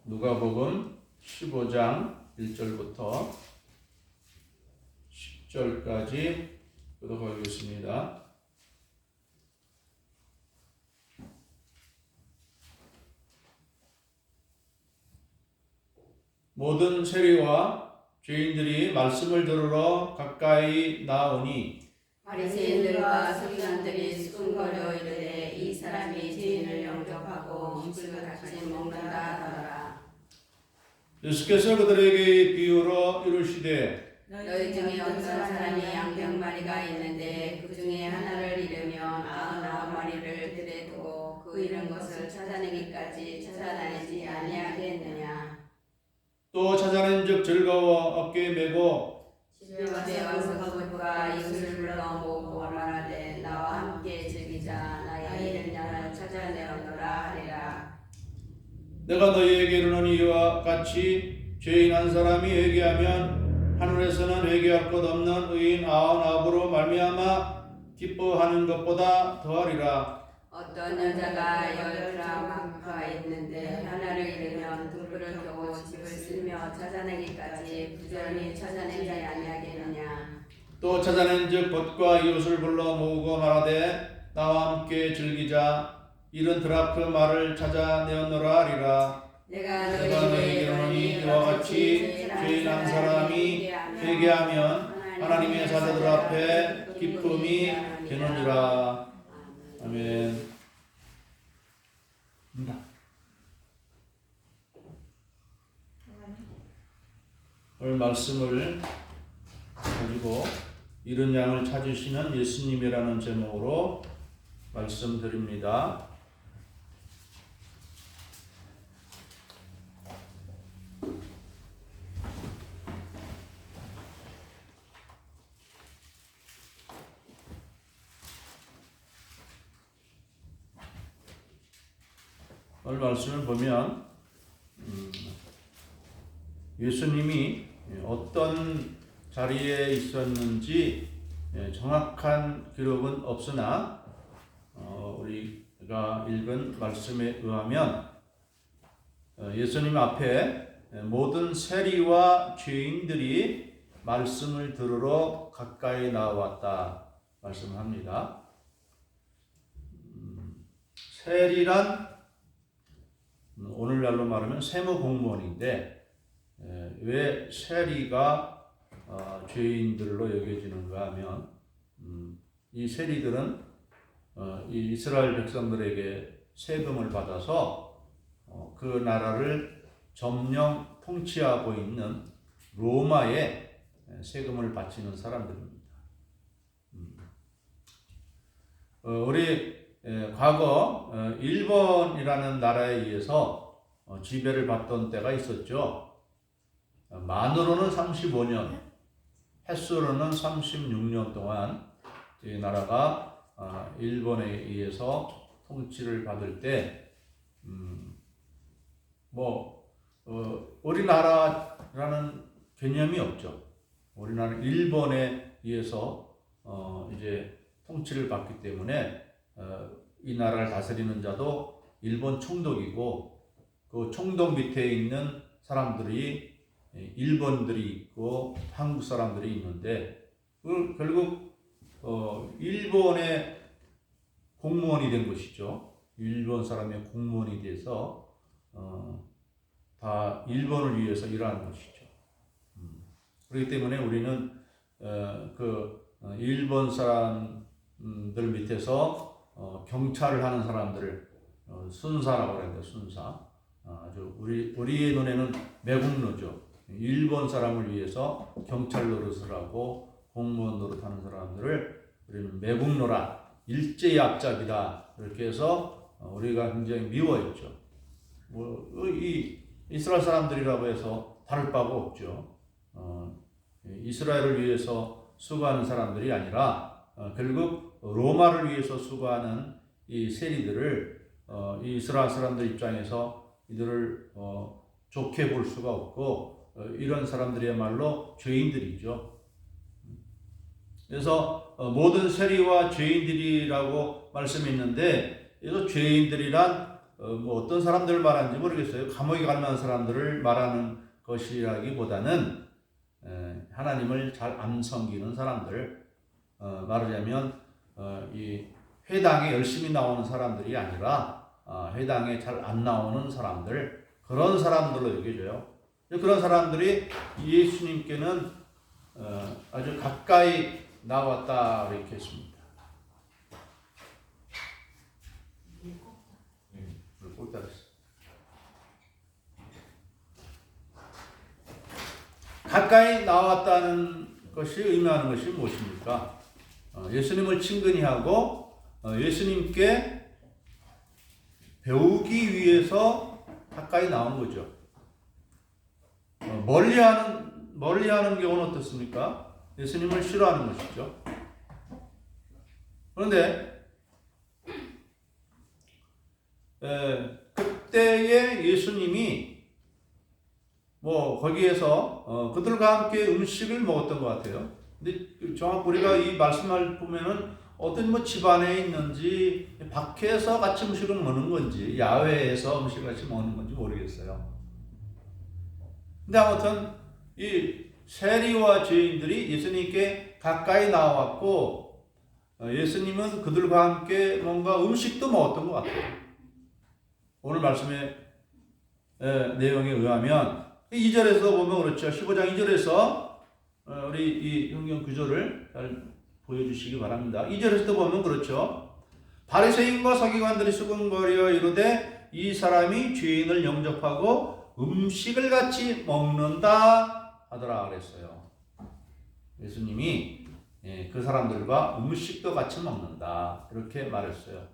누가복음 15장 1절부터 10절까지 교독하겠습니다. 모든 세리와 죄인들이 말씀을 들으러 가까이 나오니 바리새인들과 서기관들이 수군거려 이르되 이 사람이 죄인을 영접하고 음식을 같이 먹는다 하더라. 예수께서 그들에게 비유로 이르시되 너희 중에 어떤 사람이 양 100마리가 있는데 그 중에 하나를 잃으면 99마리를 들에 두고 그 잃은 것을 찾아내기까지 찾아다니지 아니하겠느냐. 또 찾아낸즉 즐거워 어깨에 메고 집에 와서 그것과 이웃을 불러 모으고 말하되 나와 함께 즐기자. 나의 잃은 양을 찾아내오노라 하리라. 내가 너희에게 이르노니 이와 같이 죄인 한 사람이 회개하면 하늘에서는 회개할 것 없는 의인 99으로 말미암아 기뻐하는 것보다 더하리라. 어떤 여자가 10드라마가 있는데 하나를 잃으면 등불을 켜고 집을 쓸며 찾아내기까지 부지런히 찾아내지 아니하겠느냐. 또 찾아낸즉 벗과 이웃을 불러 모으고 말하되 나와 함께 즐기자. 이런 드라크 말을 찾아내었노라 하리라. 내가 너희에게 이르노니 이와 같이 죄인 한 사람이 회개하면 하나님의 사자들 앞에 기쁨이 되느니라. 아멘. 오늘 말씀을 가지고 잃은 양을 찾으시는 예수님이라는 제목으로 말씀드립니다. 오늘 말씀을 보면 예수님이 어떤 자리에 있었는지 정확한 기록은 없으나 우리가 읽은 말씀에 의하면 예수님 앞에 모든 세리와 죄인들이 말씀을 들으러 가까이 나왔다 말씀합니다. 세리란 오늘날로 말하면 세무공무원인데 왜 세리가 죄인들로 여겨지는가 하면 이 세리들은 이 이스라엘 백성들에게 세금을 받아서 그 나라를 점령 통치하고 있는 로마에 세금을 바치는 사람들입니다. 우리 과거 일본이라는 나라에 의해서 지배를 받던 때가 있었죠. 만으로는 35년, 횟수로는 36년 동안 이 나라가 일본에 의해서 통치를 받을 때 우리나라라는 개념이 없죠. 우리나라는 일본에 의해서 이제 통치를 받기 때문에 이 나라를 다스리는 자도 일본 총독이고 그 총독 밑에 있는 사람들이 일본들이 있고 한국 사람들이 있는데 결국 일본의 공무원이 된 것이죠. 일본 사람의 공무원이 돼서 다 일본을 위해서 일하는 것이죠. 그렇기 때문에 우리는 그 일본 사람들 밑에서 경찰을 하는 사람들을 순사라고 그래요. 순사. 아주 우리의 눈에는 매국노죠. 일본 사람을 위해서 경찰 노릇을 하고 공무원 노릇하는 사람들을 우리는 매국노라, 일제의 앞잡이다 이렇게 해서 우리가 굉장히 미워했죠. 이 이스라엘 사람들이라고 해서 다를 바가 없죠. 이스라엘을 위해서 수고하는 사람들이 아니라 결국 로마를 위해서 수고하는 이 세리들을 이 이스라엘 사람들 입장에서 이들을 좋게 볼 수가 없고 이런 사람들이야말로 죄인들이죠. 그래서 모든 세리와 죄인들이라고 말씀했는데 그래서 죄인들이란 뭐 어떤 사람들을 말하는지 모르겠어요. 감옥에 갈 만한 사람들을 말하는 것이라기보다는 하나님을 잘 안 섬기는 사람들, 말하자면 이 회당에 열심히 나오는 사람들이 아니라 회당에 잘 안 나오는 사람들, 그런 사람들로 여겨져요. 그런 사람들이 예수님께는 아주 가까이 나왔다 이렇게 했습니다. 가까이 나왔다는 것이 의미하는 것이 무엇입니까? 예수님을 친근히 하고 예수님께 배우기 위해서 가까이 나온 거죠. 멀리하는 경우는 어떻습니까? 예수님을 싫어하는 것이죠. 그런데 그때의 예수님이 뭐 거기에서 그들과 함께 음식을 먹었던 것 같아요. 근데 정확히 우리가 이 말씀을 보면은 어떤 뭐 집안에 있는지 밖에서 같이 음식을 먹는 건지 야외에서 음식을 같이 먹는 건지 모르겠어요. 근데 아무튼 이 세리와 죄인들이 예수님께 가까이 나왔고 예수님은 그들과 함께 뭔가 음식도 먹었던 것 같아요. 오늘 말씀의 내용에 의하면 2절에서 보면 그렇죠. 15장 2절에서 우리 이 성경 구조를 잘 보여주시기 바랍니다. 2절에서도 보면 그렇죠. 바리새인과 서기관들이 수군거려 이르되 이 사람이 죄인을 영접하고 음식을 같이 먹는다 하더라 그랬어요. 예수님이 그 사람들과 음식도 같이 먹는다 이렇게 말했어요.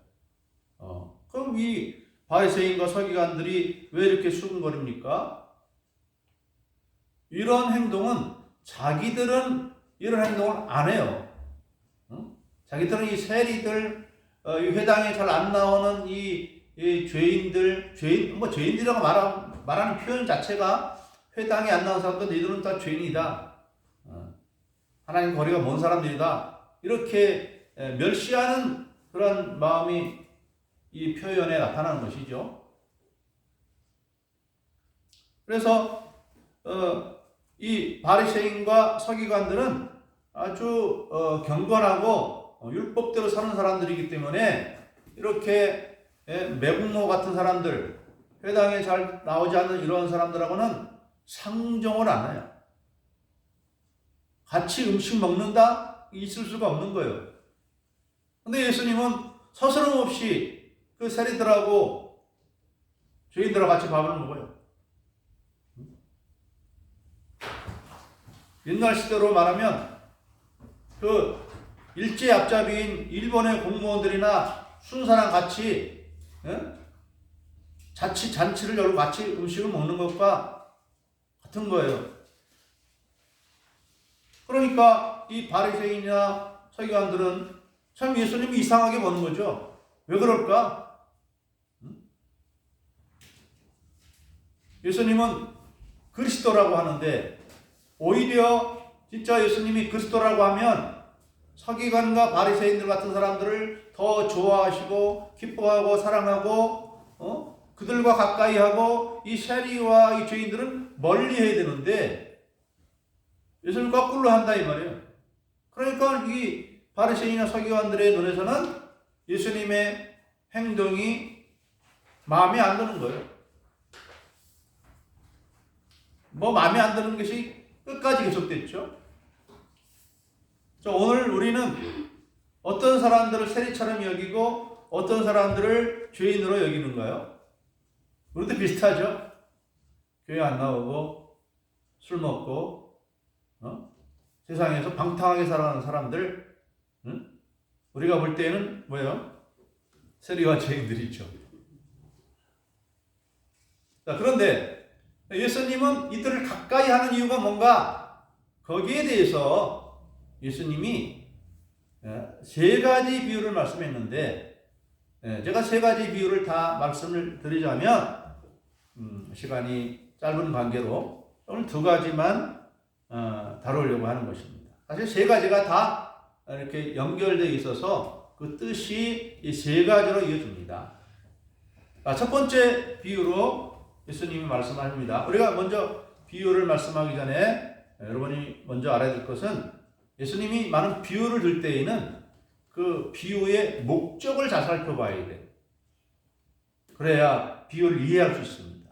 그럼 이 바리새인과 서기관들이 왜 이렇게 수군거립니까? 이런 행동은 자기들은 이런 행동을 안 해요. 자기들은 이 세리들, 이 회당에 잘 안 나오는 이 죄인들, 죄인들이라고 말하는 표현 자체가 회당에 안 나오는 사람들, 너희들은 다 죄인이다. 하나님 거리가 먼 사람들이다. 이렇게 멸시하는 그런 마음이 이 표현에 나타나는 것이죠. 그래서 이 바리새인과 서기관들은 아주 경건하고 율법대로 사는 사람들이기 때문에 이렇게 매국노 같은 사람들, 회당에 잘 나오지 않는 이런 사람들하고는 상종을 안 해요. 같이 음식 먹는다? 있을 수가 없는 거예요. 근데 예수님은 서스럼 없이 그 세리들하고 죄인들하고 같이 밥을 먹어요. 옛날 시대로 말하면 그 일제 앞잡이인 일본의 공무원들이나 순사랑 같이 잔치를 열고 같이 음식을 먹는 것과 같은 거예요. 그러니까 이 바리새인이나 서기관들은 참 예수님이 이상하게 보는 거죠. 왜 그럴까? 예수님은 그리스도라고 하는데 오히려 진짜 예수님이 그리스도라고 하면 서기관과 바리새인들 같은 사람들을 더 좋아하시고 기뻐하고 사랑하고 그들과 가까이 하고 이 세리와 이 죄인들은 멀리 해야 되는데 예수님 거꾸로 한다 이 말이에요. 그러니까 이 바리새인이나 서기관들의 눈에서는 예수님의 행동이 마음에 안 드는 거예요. 뭐 마음에 안 드는 것이 끝까지 계속됐죠. 오늘 우리는 어떤 사람들을 세리처럼 여기고 어떤 사람들을 죄인으로 여기는가요? 우리도 비슷하죠. 교회 안 나오고 술 먹고 세상에서 방탕하게 살아가는 사람들, 우리가 볼 때는 뭐예요? 세리와 죄인들이죠. 자, 그런데 예수님은 이들을 가까이 하는 이유가 뭔가? 거기에 대해서 예수님이 세 가지 비유를 말씀했는데 제가 세 가지 비유를 다 말씀을 드리자면 시간이 짧은 관계로 오늘 두 가지만 다루려고 하는 것입니다. 사실 세 가지가 다 이렇게 연결되어 있어서 그 뜻이 이 세 가지로 이어집니다. 첫 번째 비유로 예수님이 말씀하십니다. 우리가 먼저 비유를 말씀하기 전에 여러분이 먼저 알아야 될 것은 예수님이 많은 비유를 들 때에는 그 비유의 목적을 잘 살펴봐야 돼. 그래야 비유를 이해할 수 있습니다.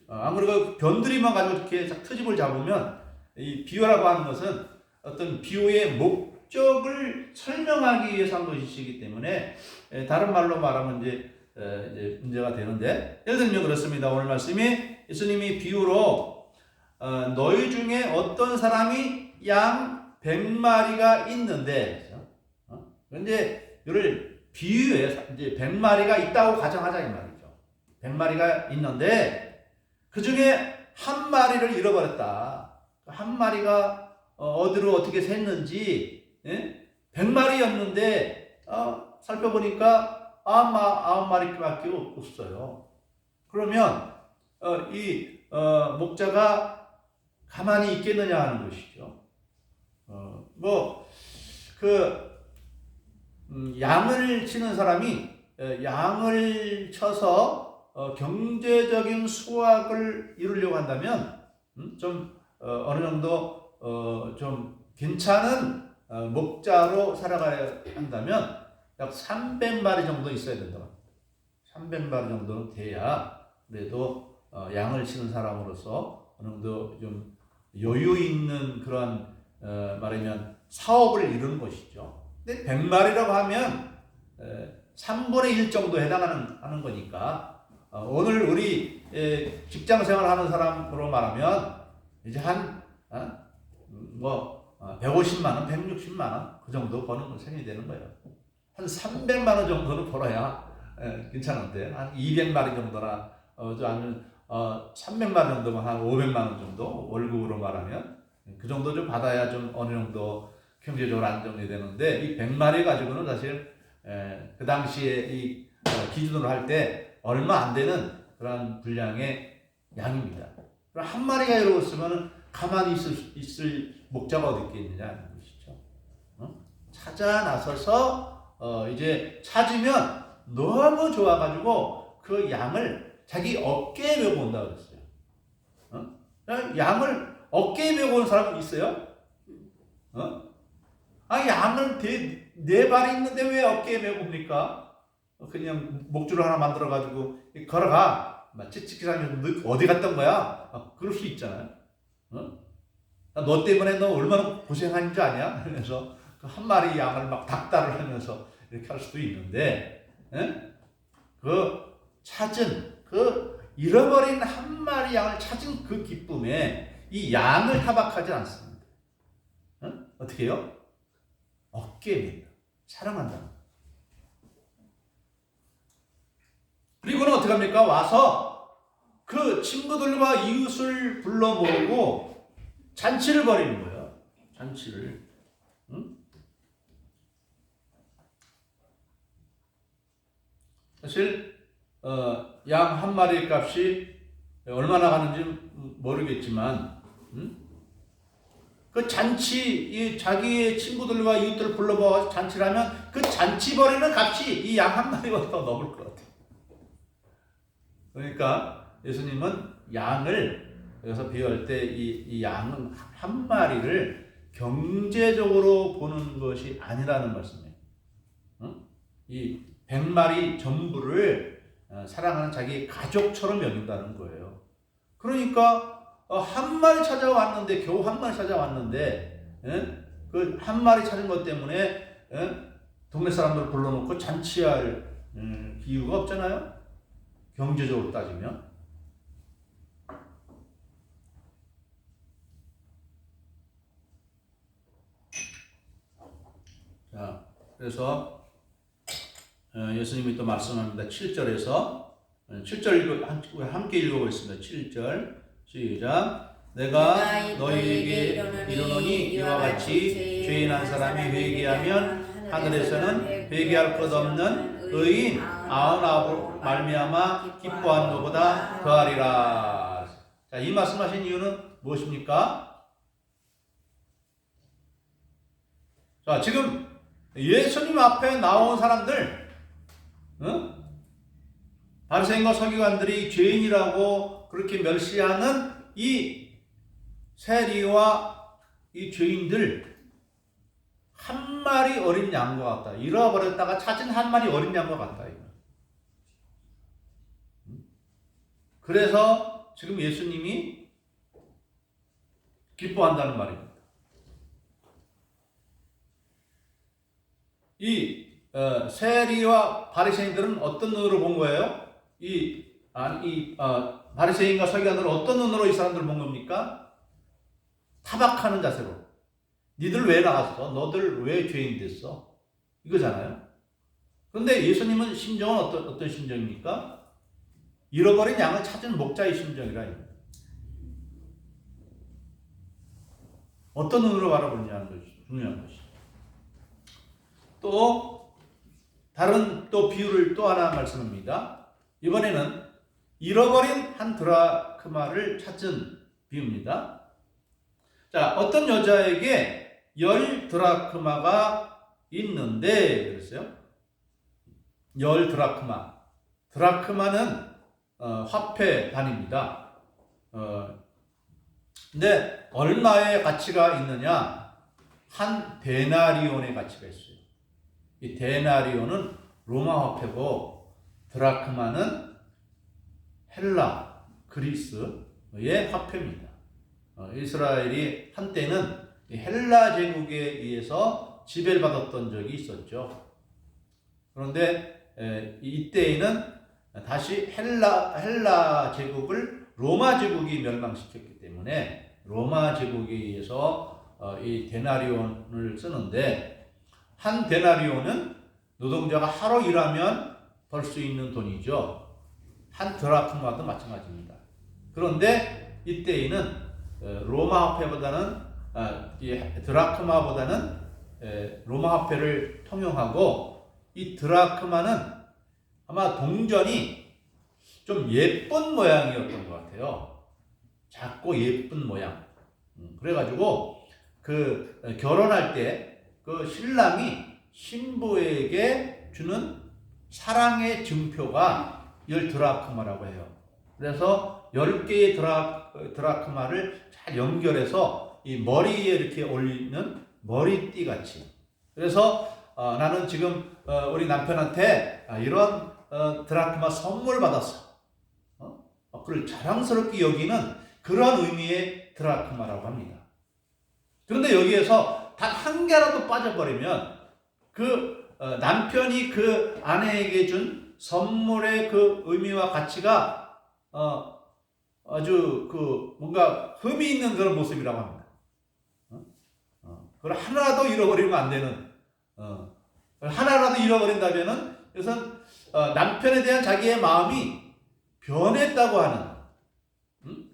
안 그러고 변두리만 가지고 이렇게 트집을 잡으면 이 비유라고 하는 것은 어떤 비유의 목적을 설명하기 위해서 한 것이기 때문에 다른 말로 말하면 이제 문제가 되는데, 예를 들면 그렇습니다. 오늘 말씀이 예수님이 비유로 너희 중에 어떤 사람이 양 100마리가 있는데, 그런데 이를 비유에 이제 100마리가 있다고 가정하자 이 말이죠. 100마리가 있는데 그 중에 한 마리를 잃어버렸다. 한 마리가 어디로 어떻게 샜는지, 100마리였는데 살펴보니까 9마리밖에 없어요. 그러면 이 목자가 가만히 있겠느냐 하는 것이죠. 양을 치는 사람이 양을 쳐서 경제적인 수확을 이루려고 한다면 좀 어느 정도 좀 괜찮은 목자로 살아가야 한다면 약 300마리 정도 있어야 된다. 300마리 정도는 돼야 그래도 양을 치는 사람으로서 어느 정도 좀 여유 있는 그런 말하면 사업을 이루는 것이죠. 근데 100마리라고 하면 3분의 1 정도 해당하는 거니까 오늘 우리 직장 생활하는 사람으로 말하면 이제 한 150만 원, 160만 원 그 정도 버는 셈이 되는 거예요. 한 300만 원 정도는 벌어야 괜찮은데 한 200마리 정도나 아니면 300마리 정도면 한 500만 원 정도 월급으로 말하면 그 정도 좀 받아야 좀 어느 정도 경제적으로 안정이 되는데, 이 100마리 가지고는 사실 그 당시에 이 기준으로 할 때 얼마 안 되는 그런 분량의 양입니다. 그럼 한 마리가 이러고 가만히 있을 목자가 어디 있겠느냐 것이죠. 찾아 나서서 이제 찾으면 너무 좋아가지고 그 양을 자기 어깨에 메고 온다 그랬어요. 양을 어깨에 메고 온 사람 있어요? 양을 네 발이 있는데 왜 어깨에 메고 옵니까? 그냥 목줄을 하나 만들어가지고 걸어가. 찌찌기라면 어디 갔던 거야? 그럴 수 있잖아요. 너 때문에 너 얼마나 고생한 줄 아냐? 그래서 그 한 마리 양을 막 닥달을 하면서 이렇게 할 수도 있는데, 그 찾은, 잃어버린 한 마리 양을 찾은 그 기쁨에 이 양을 타박하지 않습니다. 어떻게 해요? 어깨에 맨다. 사랑한다. 그리고는 어떻게 합니까? 와서 그 친구들과 이웃을 불러 모으고 잔치를 벌이는 거예요. 잔치를. 사실 양 한 마리 값이 얼마나 가는지 모르겠지만 그 잔치, 자기의 친구들과 이웃들을 불러모아서 잔치를 하면 그 잔치 벌이는 값이 이 양 한 마리보다 더 넘을 것 같아요. 그러니까 예수님은 양을 여기서 비유할 때 이 양은 한 마리를 경제적으로 보는 것이 아니라는 말씀이에요. 이 100마리 전부를 사랑하는 자기 가족처럼 여긴다는 거예요. 그러니까 한 마리 찾아왔는데, 겨우 한 마리 찾아왔는데, 그 한 마리 찾은 것 때문에 동네 사람들 불러놓고 잔치할 이유가 없잖아요. 경제적으로 따지면. 자, 그래서 예수님이 또 말씀합니다. 7절에서 7절 함께 읽어보겠습니다. 7절 시작. 내가 너희에게 이르노니 이와 같이 죄인 한 사람이 회개하면 하늘에서는 회개할 것 없는 의인 99으로 말미암아 기뻐하는 것보다 더하리라. 자, 이 말씀하신 이유는 무엇입니까? 자, 지금 예수님 앞에 나온 사람들, 바리새인과 서기관들이 죄인이라고 그렇게 멸시하는 이 세리와 이 죄인들 한 마리 어린 양과 같다. 잃어버렸다가 찾은 한 마리 어린 양과 같다. 그래서 지금 예수님이 기뻐한다는 말입니다. 이 세리와 바리새인들은 어떤 눈으로 본 거예요? 바리새인과 서기관들은 어떤 눈으로 이 사람들을 본 겁니까? 타박하는 자세로. 니들 왜 나갔어? 너들 왜 죄인 됐어? 이거잖아요. 그런데 예수님은 심정은 어떤 심정입니까? 잃어버린 양을 찾은 목자의 심정이라. 어떤 눈으로 바라보느냐는 것이 중요한 것이죠. 또 다른 비유를 또 하나 말씀합니다. 이번에는 잃어버린 한 드라크마를 찾은 비유입니다. 자, 어떤 여자에게 10 드라크마가 있는데 그랬어요. 10 드라크마. 드라크마는 화폐 단위입니다. 근데 얼마의 가치가 있느냐? 한 데나리온의 가치가 있어요. 이 데나리온은 로마 화폐고 드라크마는 헬라, 그리스의 화폐입니다. 이스라엘이 한때는 헬라 제국에 의해서 지배를 받았던 적이 있었죠. 그런데 이때에는 다시 헬라 제국을 로마 제국이 멸망시켰기 때문에 로마 제국에 의해서 이 데나리온을 쓰는데 한 데나리온은 노동자가 하루 일하면 벌 수 있는 돈이죠. 한 드라크마도 마찬가지입니다. 그런데 이때에는 로마 화폐보다는 드라크마보다는 로마 화폐를 통용하고 이 드라크마는 아마 동전이 좀 예쁜 모양이었던 것 같아요. 작고 예쁜 모양. 그래가지고 결혼할 때 그 신랑이 신부에게 주는 사랑의 증표가 10 드라크마라고 해요. 그래서 10개의 드라크마를 잘 연결해서 이 머리에 이렇게 올리는 머리띠 같이. 그래서 나는 지금 우리 남편한테 이런 드라크마 선물 받았어. 그걸 자랑스럽게 여기는 그런 의미의 드라크마라고 합니다. 그런데 여기에서 단 한 개라도 빠져버리면 남편이 그 아내에게 준 선물의 그 의미와 가치가 아주 뭔가 흠이 있는 그런 모습이라고 합니다. 그걸 하나라도 잃어버리면 안 되는. 하나라도 잃어버린다면은 그것은 남편에 대한 자기의 마음이 변했다고 하는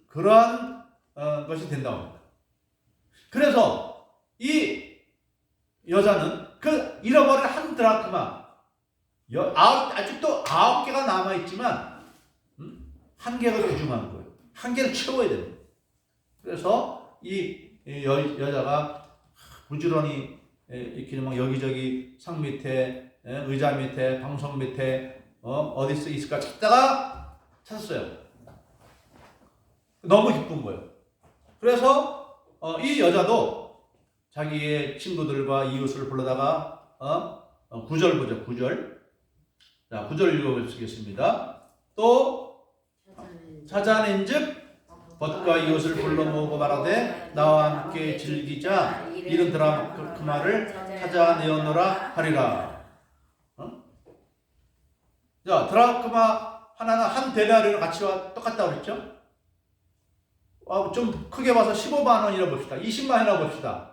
그러한 것이 된다고 합니다. 그래서 이 여자는 그 잃어버린 한 드라크마 아직도 9개가 남아있지만 한 개가 귀중한 거예요. 한 개를 채워야 됩니다. 그래서 이 여자가 부지런히 이렇게 막 여기저기 상 밑에 의자 밑에 방석 밑에 어디 있을까 찾다가 찾았어요. 너무 기쁜 거예요. 그래서 이 여자도 자기의 친구들과 이웃을 불러다가 9절 보죠. 9절. 자, 9절 읽어보시겠습니다. 또 찾아낸즉 벗과 이웃을 불러 모으고 말하되 나와 함께 즐기자 이른 드라크마를 찾아내었노라 하리라. 자, 드라크마 하나는 한 데나리온 가치와 똑같다고 그랬죠? 좀 크게 봐서 15만 원이라 봅시다. 20만 원이라 봅시다.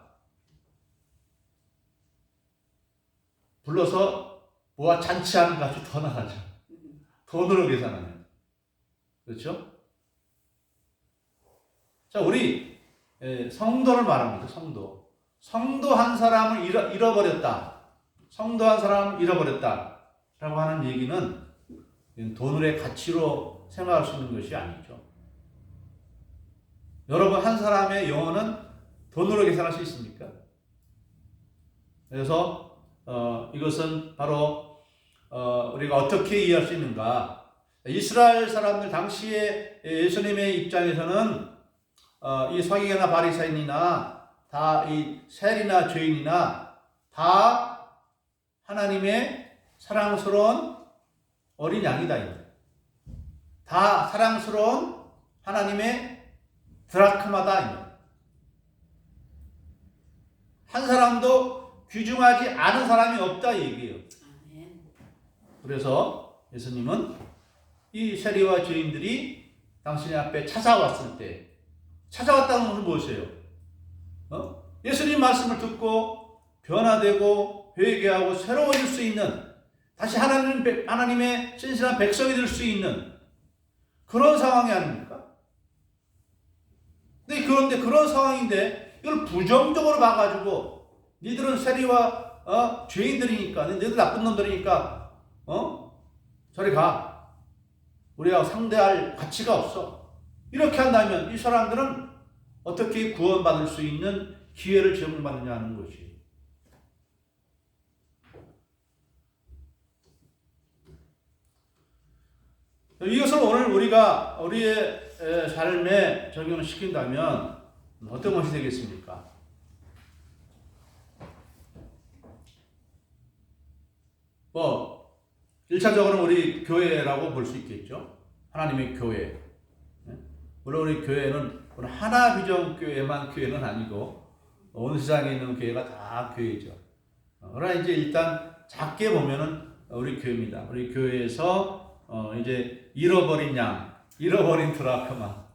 불러서 모아 잔치하는 값이 더 나가죠. 돈으로 계산하면. 그렇죠? 자, 우리 성도를 말합니다. 성도 한 사람을 잃어버렸다. 성도 한 사람을 잃어버렸다. 라고 하는 얘기는 돈의 가치로 생각할 수 있는 것이 아니죠. 여러분, 한 사람의 영혼은 돈으로 계산할 수 있습니까? 그래서 이것은 바로 우리가 어떻게 이해할 수 있는가? 이스라엘 사람들 당시에 예수님의 입장에서는 이 서기관이나 바리새인이나 다 이 세리나 죄인이나 다 하나님의 사랑스러운 어린 양이다. 다 사랑스러운 하나님의 드라크마다. 한 사람도 귀중하지 않은 사람이 없다 이 얘기예요. 그래서 예수님은 이 세리와 죄인들이 당신의 앞에 찾아왔을 때, 찾아왔다는 것은 무엇이에요? 예수님 말씀을 듣고 변화되고 회개하고 새로워질 수 있는, 다시 하나님의 신실한 백성이 될 수 있는 그런 상황이 아닙니까? 그런데 그런 상황인데 이걸 부정적으로 봐가지고 니들은 세리와 죄인들이니까, 니들 나쁜 놈들이니까 저리 가. 우리하고 상대할 가치가 없어. 이렇게 한다면 이 사람들은 어떻게 구원받을 수 있는 기회를 제공받느냐 하는 것이. 이것을 오늘 우리가 우리의 삶에 적용을 시킨다면 어떤 것이 되겠습니까? 뭐 1차적으로는 우리 교회라고 볼 수 있겠죠. 하나님의 교회. 물론 우리 교회는 하나비전교회만 교회는 아니고 온 세상에 있는 교회가 다 교회죠. 그러나 이제 일단 작게 보면은 우리 교회입니다. 우리 교회에서 이제 잃어버린 양, 잃어버린 드라크마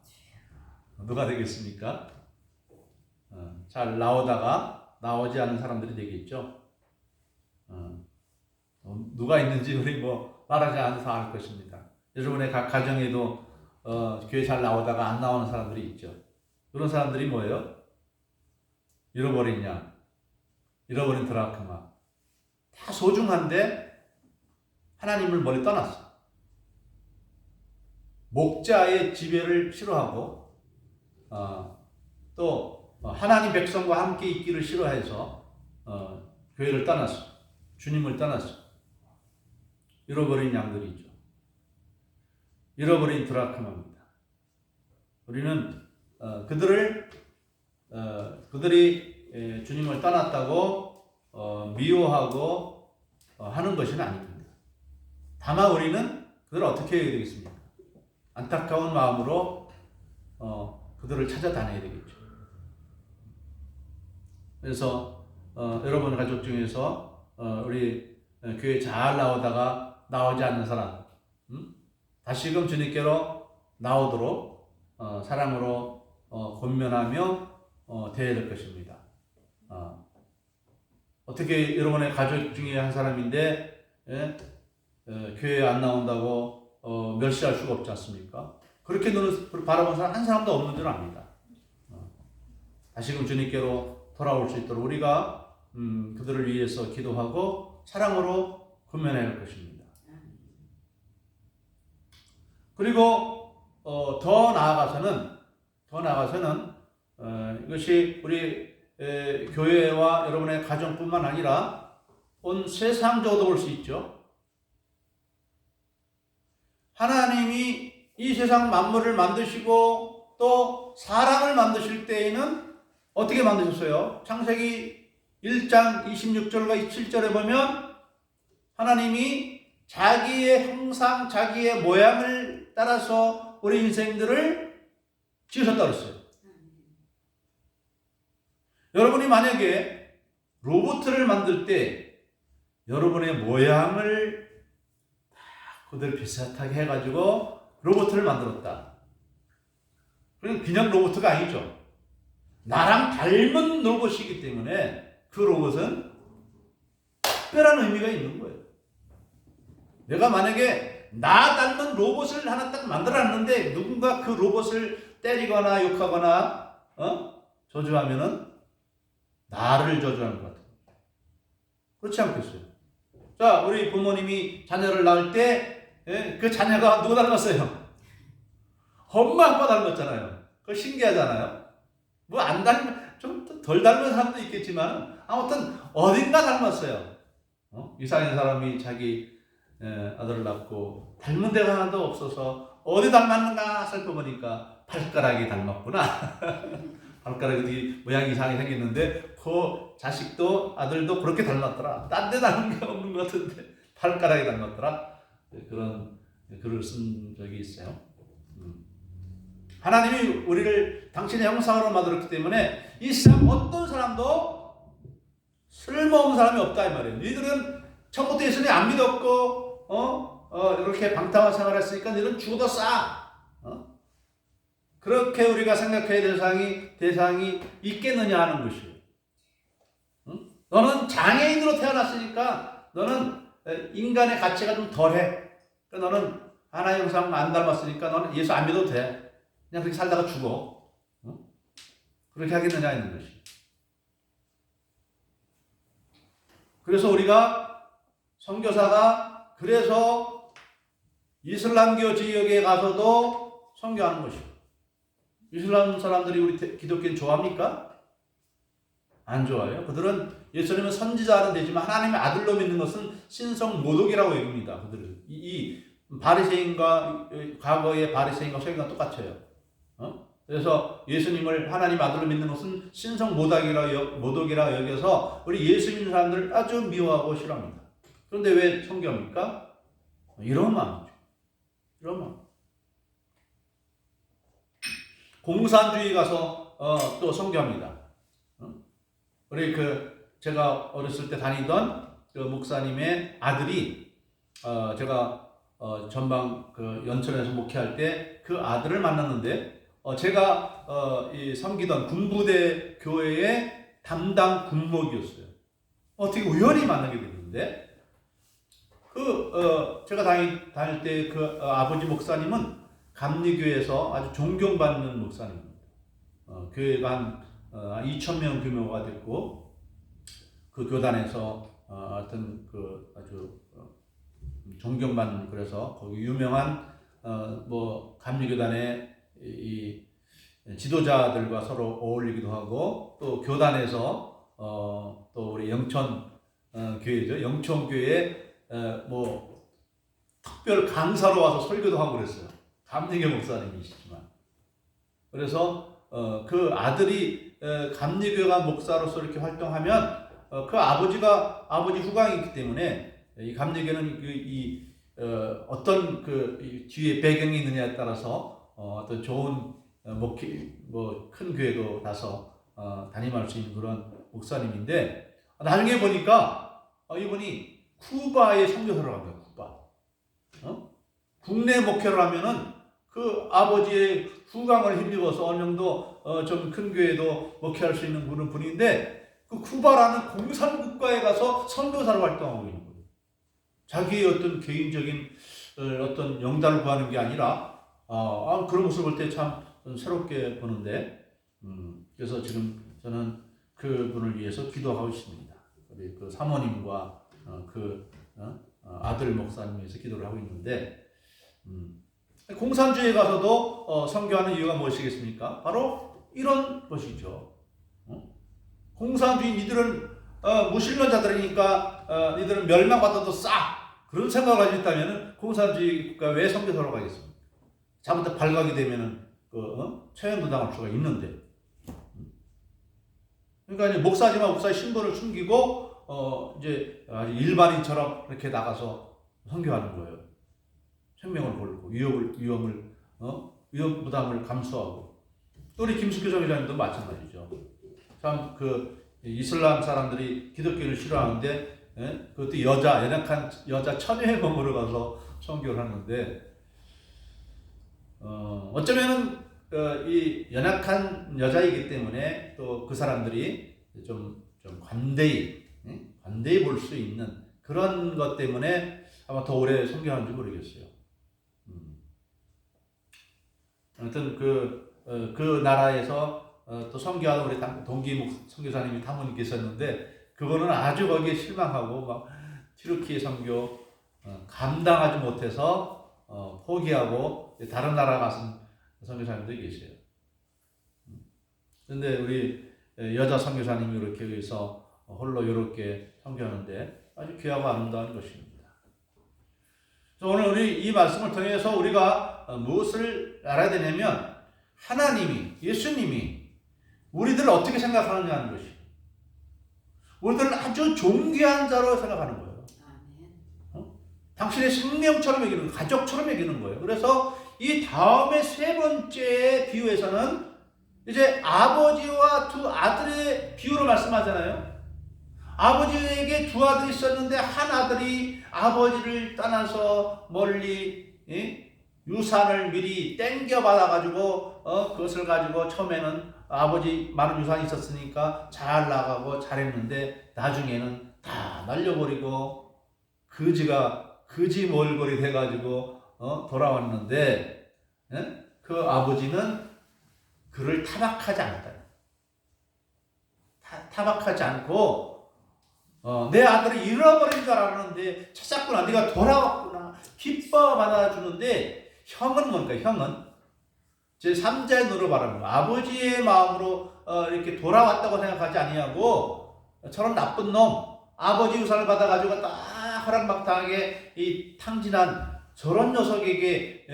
누가 되겠습니까? 잘 나오다가 나오지 않은 사람들이 되겠죠. 누가 있는지 우리 말하지 않아서 알 것입니다. 여러분의 각 가정에도 교회 잘 나오다가 안 나오는 사람들이 있죠. 그런 사람들이 뭐예요? 잃어버린 양, 잃어버린 드라크마. 다 소중한데 하나님을 멀리 떠났어. 목자의 지배를 싫어하고 또 하나님 백성과 함께 있기를 싫어해서 교회를 떠났어. 주님을 떠났어. 잃어버린 양들이죠. 잃어버린 드라크마입니다. 우리는 그들이 주님을 떠났다고 미워하고 하는 것은 아닙니다. 다만 우리는 그들을 어떻게 해야 되겠습니까? 안타까운 마음으로 그들을 찾아다녀야 되겠죠. 그래서 여러분 가족 중에서 우리 교회 잘 나오다가 나오지 않는 사람, 다시금 주님께로 나오도록 사랑으로 권면하며 대해야 될 것입니다. 어떻게 여러분의 가족 중에 한 사람인데 교회에 안 나온다고 멸시할 수가 없지 않습니까? 그렇게 눈을 바라본 사람 한 사람도 없는 줄 압니다. 다시금 주님께로 돌아올 수 있도록 우리가 그들을 위해서 기도하고 사랑으로 권면해야 할 것입니다. 그리고 더 나아가서는 이것이 우리 교회와 여러분의 가정뿐만 아니라 온 세상적으로 볼 수 있죠. 하나님이 이 세상 만물을 만드시고 또 사람을 만드실 때에는 어떻게 만드셨어요? 창세기 1장 26절과 27절에 보면 하나님이 자기의 형상, 자기의 모양을 따라서 우리 인생들을 지으셨다고 했어요. 여러분이 만약에 로봇을 만들 때 여러분의 모양을 그대로 비슷하게 해가지고 로봇을 만들었다. 그냥 로봇가 아니죠. 나랑 닮은 로봇이기 때문에 그 로봇은 특별한 의미가 있는 거예요. 내가 만약에 나 닮은 로봇을 하나 딱 만들어놨는데 누군가 그 로봇을 때리거나 욕하거나 저주하면은 나를 저주하는 것 같아요. 그렇지 않겠어요? 자, 우리 부모님이 자녀를 낳을 때 그 자녀가 누구 닮았어요? 엄마 아빠 닮았잖아요. 그거 신기하잖아요. 뭐 안 좀 덜 닮은 사람도 있겠지만 아무튼 어딘가 닮았어요. 이상한 사람이 자기 아들을 낳고 닮은 데가 하나도 없어서 어디 닮았는가 살펴보니까 발가락이 닮았구나. 발가락이 모양이 이상하게 생겼는데 그 자식도 아들도 그렇게 닮았더라. 딴 데 닮은 게 없는 것 같은데 발가락이 닮았더라. 그런 글을 쓴 적이 있어요. 하나님이 우리를 당신의 형상으로 만들었기 때문에 이 세상 어떤 사람도 쓸모없는 사람이 없다 이 말이에요. 너희들은 처음부터 예수님 안 믿었고 이렇게 방탕한 생활했으니까 너희는 죽어도 싸. 그렇게 우리가 생각해야 될 대상이 있겠느냐 하는 것이에요. 너는 장애인으로 태어났으니까 너는 인간의 가치가 좀 덜해. 너는 하나의 형상 안 닮았으니까 너는 예수 안 믿어도 돼. 그냥 그렇게 살다가 죽어. 그렇게 하겠느냐 있는 것이. 그래서 우리가 선교사가 그래서 이슬람교 지역에 가서도 선교하는 것이고, 이슬람 사람들이 우리 기독교인 좋아합니까? 안 좋아해요. 그들은 예수님은 선지자는 되지만 하나님의 아들로 믿는 것은 신성 모독이라고 여깁니다. 그들은 이 바리새인과 과거의 바리새인과 서기관 똑같아요. 그래서 예수님을 하나님 아들로 믿는 것은 신성 모독이라 여겨서 우리 예수 믿는 사람들을 아주 미워하고 싫어합니다. 그런데 왜 선교합니까? 이런 마음이죠. 이런 마음. 공산주의 가서 또 선교합니다. 우리 제가 어렸을 때 다니던 그 목사님의 아들이 제가 전방 연천에서 목회할 때 그 아들을 만났는데 제가 섬기던 군부대 교회의 담당 군목이었어요. 어떻게 우연히 만나게 됐는데 제가 다닐 때 그 아버지 목사님은 감리교에서 아주 존경받는 목사님입니다. 교회가 한 2,000명 규모가 됐고 그 교단에서 하여튼 아주 존경받는 그래서 거기 유명한 감리교단의 이 지도자들과 서로 어울리기도 하고 또 교단에서 또 우리 영천 교회죠. 영천 교회에 특별 강사로 와서 설교도 하고 그랬어요. 감리교 목사님이시지만. 그래서 그 아들이 감리교가 목사로서 이렇게 활동하면 그 아버지 후광이기 때문에 이 감리교는 어떤 뒤에 배경이 있느냐에 따라서 어떤 좋은 큰 교회도 가서 담임할 수 있는 그런 목사님인데 나중에 보니까 이분이 쿠바에 선교사를 갑니다. 쿠바. 국내 목회를 하면은 그 아버지의 후광을 힘입어서 어느 정도 좀 큰 교회도 목회할 수 있는 그런 분인데 그 쿠바라는 공산국가에 가서 선교사로 활동하고 있는 거예요. 자기의 어떤 개인적인 어떤 영달을 구하는 게 아니라 그런 모습을 볼 때 참 새롭게 보는데 그래서 지금 저는 그분을 위해서 기도하고 있습니다. 우리 그 사모님과 아들 목사님 위해서 기도를 하고 있는데 공산주의에 가서도 선교하는 이유가 무엇이겠습니까? 바로 이런 것이죠. 공산주의 니들은 무신론자들이니까 니들은 멸망받아도 싸 그런 생각을 가지고 있다면 공산주의 국가 왜 선교사로 가겠습니까? 잘못해 발각이 되면은 처형도 당할 수가 있는데. 그러니까 이제 목사지만 목사의 신분을 숨기고 이제 일반인처럼 이렇게 나가서 선교하는 거예요. 생명을 걸고 위험 부담을 감수하고 또 우리 김숙규 전회장님도 마찬가지죠. 참 이슬람 사람들이 기독교를 싫어하는데 그것도 연약한 여자 처녀의 몸으로 가서 선교를 하는데 어쩌면은 이 연약한 여자이기 때문에 또 그 사람들이 좀 관대히 볼 수 있는 그런 것 때문에 아마 더 오래 선교하는지 모르겠어요. 아무튼 그 나라에서 또 선교하는 우리 동기 선교사님이 타모님 계셨는데 그분은 아주 거기에 실망하고 막 튀르키예 선교 감당하지 못해서 포기하고 다른 나라 가서 선교사님도 계세요. 그런데 우리 여자 선교사님이 이렇게 해서 홀로 이렇게 선교하는데 아주 귀하고 아름다운 것입니다. 오늘 우리 이 말씀을 통해서 우리가 무엇을 알아야 되냐면 하나님이, 예수님이 우리들을 어떻게 생각하느냐 하는 것이, 우리들을 아주 존귀한 자로 생각하는 거예요. 당신의 생명처럼 여기는 거예요. 가족처럼 여기는 거예요. 그래서 이 다음에 세 번째 비유에서는 이제 아버지와 두 아들의 비유로 말씀하잖아요. 아버지에게 두 아들이 있었는데 한 아들이 아버지를 떠나서 멀리 유산을 미리 땡겨 받아가지고 그것을 가지고 처음에는 아버지 많은 유산이 있었으니까 잘 나가고 잘했는데 나중에는 다 날려버리고 거지 몰골이 돼가지고 돌아왔는데 그 아버지는 그를 타박하지 않았다. 타박하지 않고 내 아들을 잃어버린 줄 알았는데 찾았구나, 네가 돌아왔구나, 기뻐 받아주는데 형은 뭔가, 형은 제3자의 눈으로 바라보는 아버지의 마음으로 이렇게 돌아왔다고 생각하지 아니하고 저런 나쁜 놈, 아버지 유산을 받아가지고 딱 허락막탕하게 이 탕진한 저런 녀석에게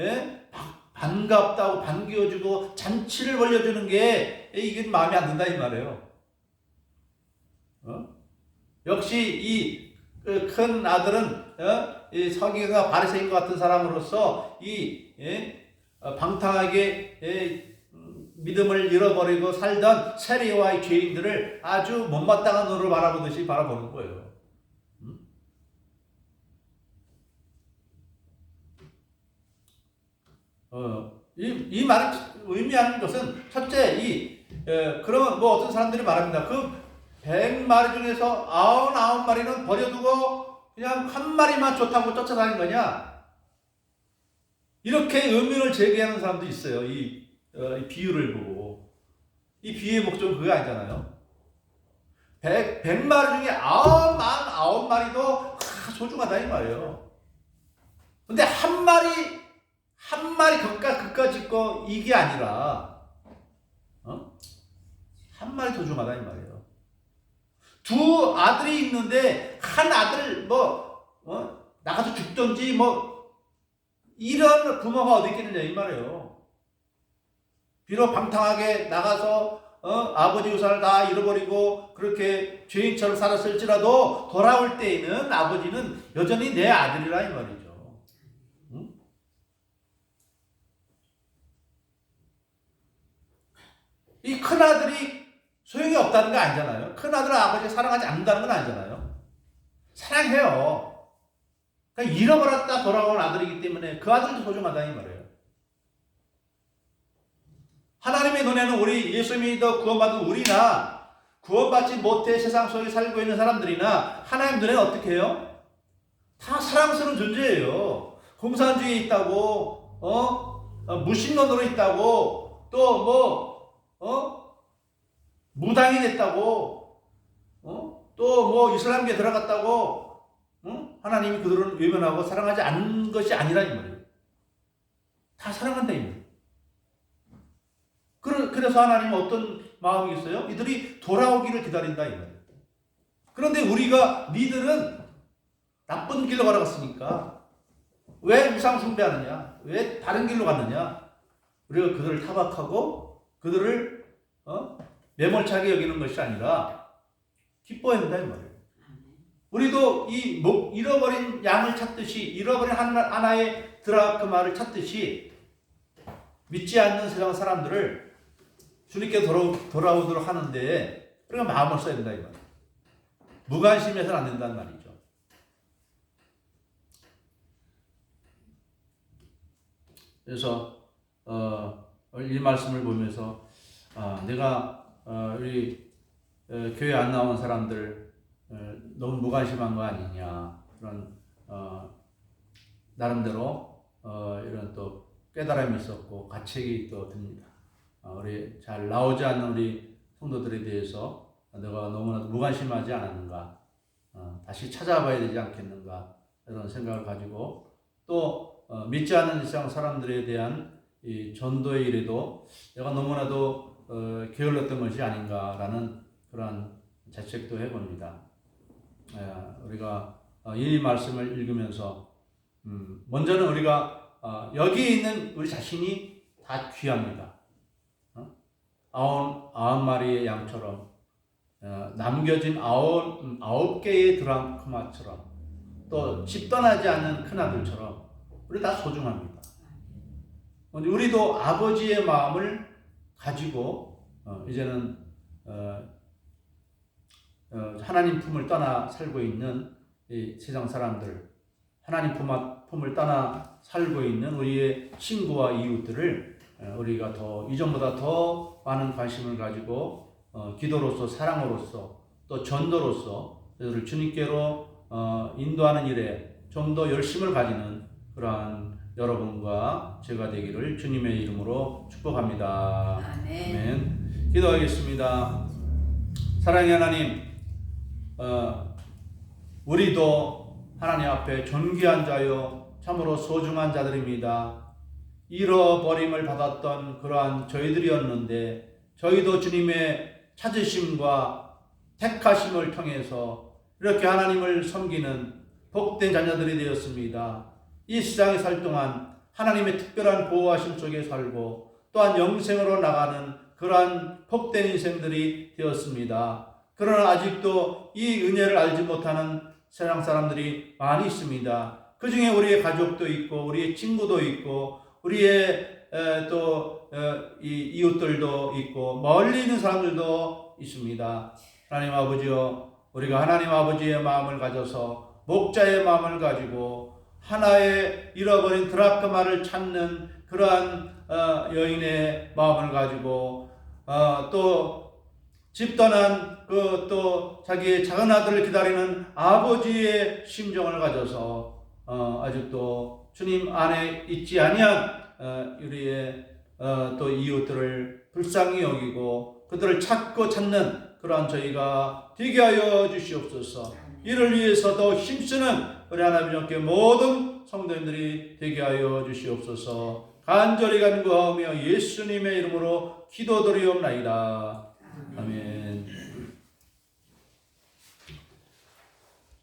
반갑다고 반겨주고 잔치를 벌려주는 게 이게 마음에 안 든다 이 말이에요. 역시 이 큰 아들은 이 서기관과 바리새인과 같은 사람으로서 이 방탕하게 믿음을 잃어버리고 살던 세리와의 죄인들을 아주 못마땅한 눈으로 바라보듯이 바라보는 거예요. 이 말을 의미하는 것은 첫째, 그러면 뭐 어떤 사람들이 말합니다. 그 100마리 중에서 99마리는 버려두고 그냥 한 마리만 좋다고 쫓아다닌 거냐? 이렇게 의문을 제기하는 사람도 있어요. 이 비유를 보고. 이 비유의 목적은 그게 아니잖아요. 100마리 중에 99마리도 소중하다 이 말이에요. 근데 한 마리 그까짓 거 이게 아니라 한 마리 소중하다 이 말이에요. 두 아들이 있는데 한 아들 나가서 죽든지 이런 부모가 어디 있겠느냐 이 말이에요. 비록 방탕하게 나가서 아버지 유산을 다 잃어버리고 그렇게 죄인처럼 살았을지라도 돌아올 때에는 아버지는 여전히 내 아들이라 이 말이죠. 이 큰아들이 소용이 없다는 거 아니잖아요. 큰아들은 아버지가 사랑하지 않는다는 건 아니잖아요. 사랑해요. 그러니까 잃어버렸다 돌아온 아들이기 때문에 그 아들도 소중하다 이 말이에요. 하나님의 눈에는 우리 예수 믿어 구원받은 우리나 구원받지 못해 세상 속에 살고 있는 사람들이나 하나님 눈에는 어떻게 해요? 다 사랑스러운 존재예요. 공산주의에 있다고 무신론으로 있다고 또 무당이 됐다고 또 이슬람교에 들어갔다고 하나님이 그들은 외면하고 사랑하지 않는 것이 아니라 이 말이에요. 다 사랑한다 이 말이에요. 그래서 하나님은 어떤 마음이 있어요? 이들이 돌아오기를 기다린다 이 말이에요. 그런데 니들은 나쁜 길로 걸어갔으니까 왜 우상 숭배하느냐? 왜 다른 길로 갔느냐? 우리가 그들을 타박하고 그들을 매몰차게 여기는 것이 아니라 기뻐해야 된다 이 말이에요. 우리도 이 잃어버린 양을 찾듯이 잃어버린 하나의 드라크마를 찾듯이 믿지 않는 세상 사람들을 주님께 돌아오도록 하는데 우리가 마음을 써야 된다 이 말이에요. 무관심해서는 안 된다는 말이죠. 그래서 이 말씀을 보면서 내가 우리 교회 안 나온 사람들 너무 무관심한 거 아니냐 그런 나름대로 이런 또 깨달음이 있었고 가책이 또 듭니다. 우리 잘 나오지 않는 우리 성도들에 대해서 내가 너무나 무관심하지 않았는가, 다시 찾아봐야 되지 않겠는가 이런 생각을 가지고 또 믿지 않는 세상 사람들에 대한 이 전도의 일에도 내가 너무나도 게을렀던 것이 아닌가라는 그러한 자책도 해봅니다. 우리가 이 말씀을 읽으면서 먼저는 우리가 여기 있는 우리 자신이 다 귀합니다. 아홉 마리의 양처럼 남겨진 아홉 개의 드라크마처럼 또 집 떠나지 않는 큰아들처럼 우리 다 소중합니다. 우리도 아버지의 마음을 가지고 이제는 하나님 품을 떠나 살고 있는 이 세상 사람들, 하나님 품을 떠나 살고 있는 우리의 친구와 이웃들을 우리가 더 이전보다 더 많은 관심을 가지고 기도로서 사랑으로서 또 전도로서 그들을 주님께로 인도하는 일에 좀 더 열심을 가지는 그러한 여러분과 제가 되기를 주님의 이름으로 축복합니다. 아멘. 기도하겠습니다. 사랑의 하나님, 우리도 하나님 앞에 존귀한 자요 참으로 소중한 자들입니다. 잃어버림을 받았던 그러한 저희들이었는데 저희도 주님의 찾으심과 택하심을 통해서 이렇게 하나님을 섬기는 복된 자녀들이 되었습니다. 이 세상에 살 동안 하나님의 특별한 보호하심 속에 살고 또한 영생으로 나가는 그러한 복된 인생들이 되었습니다. 그러나 아직도 이 은혜를 알지 못하는 세상 사람들이 많이 있습니다. 그 중에 우리의 가족도 있고 우리의 친구도 있고 우리의 이웃들도 있고 멀리 있는 사람들도 있습니다. 하나님 아버지여, 우리가 하나님 아버지의 마음을 가져서 목자의 마음을 가지고 하나의 잃어버린 드라크마를 찾는 그러한 여인의 마음을 가지고 또 집 떠난 또 자기의 작은 아들을 기다리는 아버지의 심정을 가져서 아직도 주님 안에 있지 아니한 우리의 또 이웃들을 불쌍히 여기고 그들을 찾고 찾는 그러한 저희가 되게 하여 주시옵소서. 이를 위해서 더 힘쓰는 우리 하나님께 모든 성도님들이 되게 하여 주시옵소서. 간절히 간구하며 예수님의 이름으로 기도드리옵나이다. 아멘.